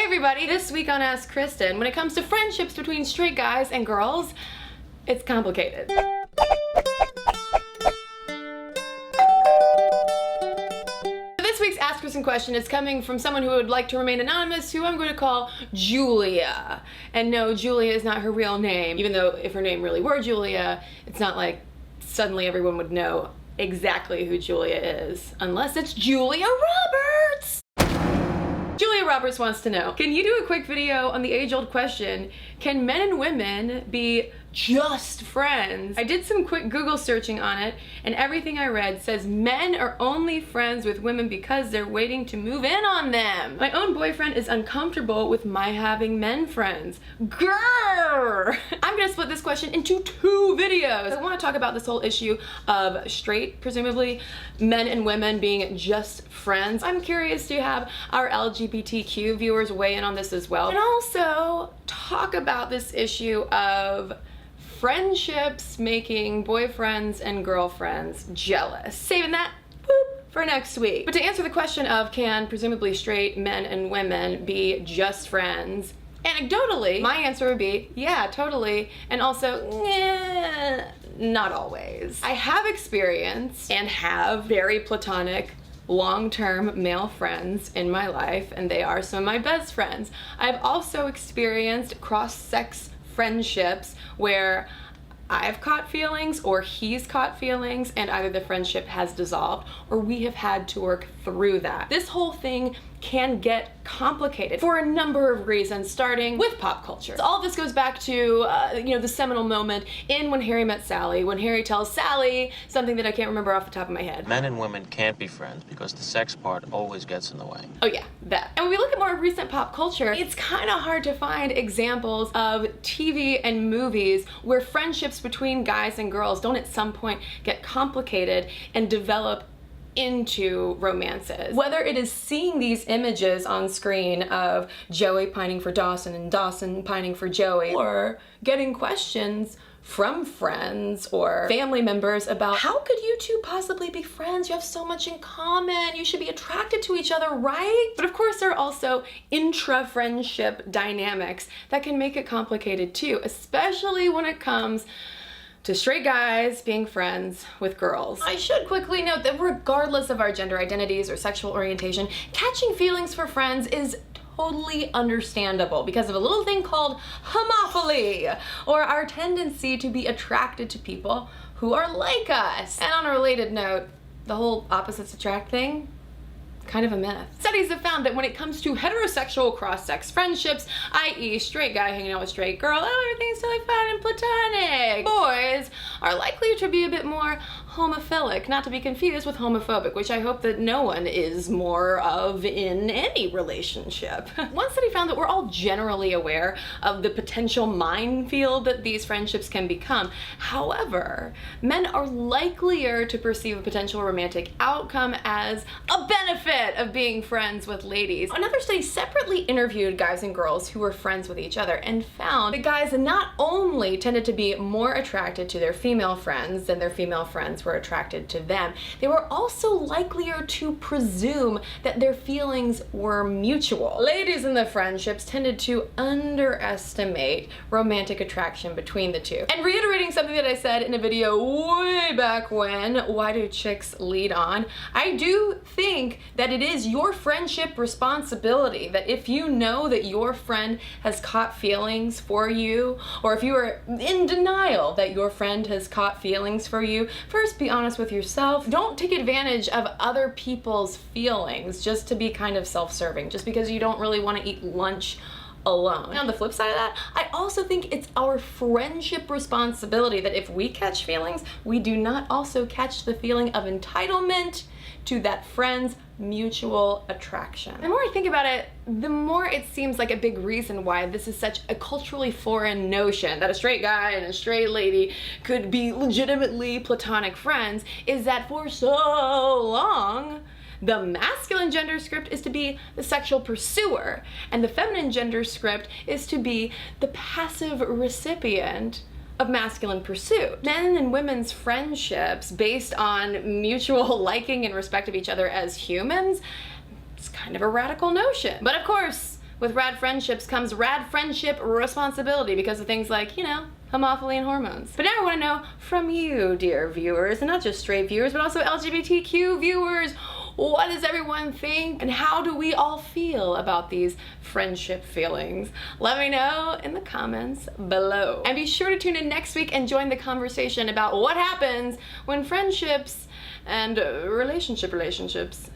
everybody! This week on Ask Kristen, when it comes to friendships between straight guys and girls, it's complicated. This week's Ask Kristen question is coming from someone who would like to remain anonymous, who I'm going to call Julia. And no, Julia is not her real name, even though if her name really were Julia, it's not like suddenly everyone would know exactly who Julia is, unless it's Julia Roberts! Julia Roberts wants to know, can you do a quick video on the age-old question, can men and women be just friends? I did some quick Google searching on it, and everything I read says men are only friends with women because they're waiting to move in on them. My own boyfriend is uncomfortable with my having men friends. Grrr! I'm gonna split this question into 2 videos. I want to talk about this whole issue of straight, presumably, men and women being just friends. I'm curious to have our LGBTQ viewers weigh in on this as well. And also talk about this issue of friendships making boyfriends and girlfriends jealous. Saving that for next week. But to answer the question of can presumably straight men and women be just friends, anecdotally, my answer would be yeah, totally, and also not always. I have experienced and have very platonic long-term male friends in my life, and they are some of my best friends. I've also experienced cross-sex friendships where I've caught feelings or he's caught feelings and either the friendship has dissolved or we have had to work through that. This whole thing can get complicated for a number of reasons, starting with pop culture. So all of this goes back to, the seminal moment in When Harry Met Sally, when Harry tells Sally something that I can't remember off the top of my head. Men and women can't be friends because the sex part always gets in the way. Oh yeah, that. And when we look at more recent pop culture, it's kind of hard to find examples of TV and movies where friendships between guys and girls don't at some point get complicated and develop into romances. Whether it is seeing these images on screen of Joey pining for Dawson and Dawson pining for Joey, or getting questions from friends or family members about how could you two possibly be friends? You have so much in common. You should be attracted to each other, right? But of course there are also intra-friendship dynamics that can make it complicated too, especially when it comes to straight guys being friends with girls. I should quickly note that regardless of our gender identities or sexual orientation, catching feelings for friends is totally understandable because of a little thing called homophily, or our tendency to be attracted to people who are like us. And on a related note, the whole opposites attract thing, kind of a myth. Studies have found that when it comes to heterosexual cross-sex friendships, i.e. straight guy hanging out with straight girl, everything's totally fun and platonic, boys are likely to be a bit more homophilic, not to be confused with homophobic, which I hope that no one is more of in any relationship. One study found that we're all generally aware of the potential minefield that these friendships can become. However, men are likelier to perceive a potential romantic outcome as a benefit of being friends with ladies. Another study separately interviewed guys and girls who were friends with each other and found that guys not only tended to be more attracted to their female friends than their female friends were attracted to them, they were also likelier to presume that their feelings were mutual. Ladies in the friendships tended to underestimate romantic attraction between the two. And reiterating something that I said in a video way back when, why do chicks lead on? I do think that it is your friendship responsibility that if you know that your friend has caught feelings for you, or if you are in denial that your friend has caught feelings for you, first be honest with yourself. Don't take advantage of other people's feelings just to be kind of self-serving, just because you don't really want to eat lunch alone. And on the flip side of that, I also think it's our friendship responsibility that if we catch feelings, we do not also catch the feeling of entitlement to that friend's mutual attraction. The more I think about it, the more it seems like a big reason why this is such a culturally foreign notion that a straight guy and a straight lady could be legitimately platonic friends is that for so long, the masculine gender script is to be the sexual pursuer, and the feminine gender script is to be the passive recipient of masculine pursuit. Men and women's friendships based on mutual liking and respect of each other as humans, it's kind of a radical notion. But of course, with rad friendships comes rad friendship responsibility because of things like, you know, homophily and hormones. But now I want to know from you, dear viewers, and not just straight viewers, but also LGBTQ viewers, what does everyone think and how do we all feel about these friendship feelings? Let me know in the comments below. And be sure to tune in next week and join the conversation about what happens when friendships and relationships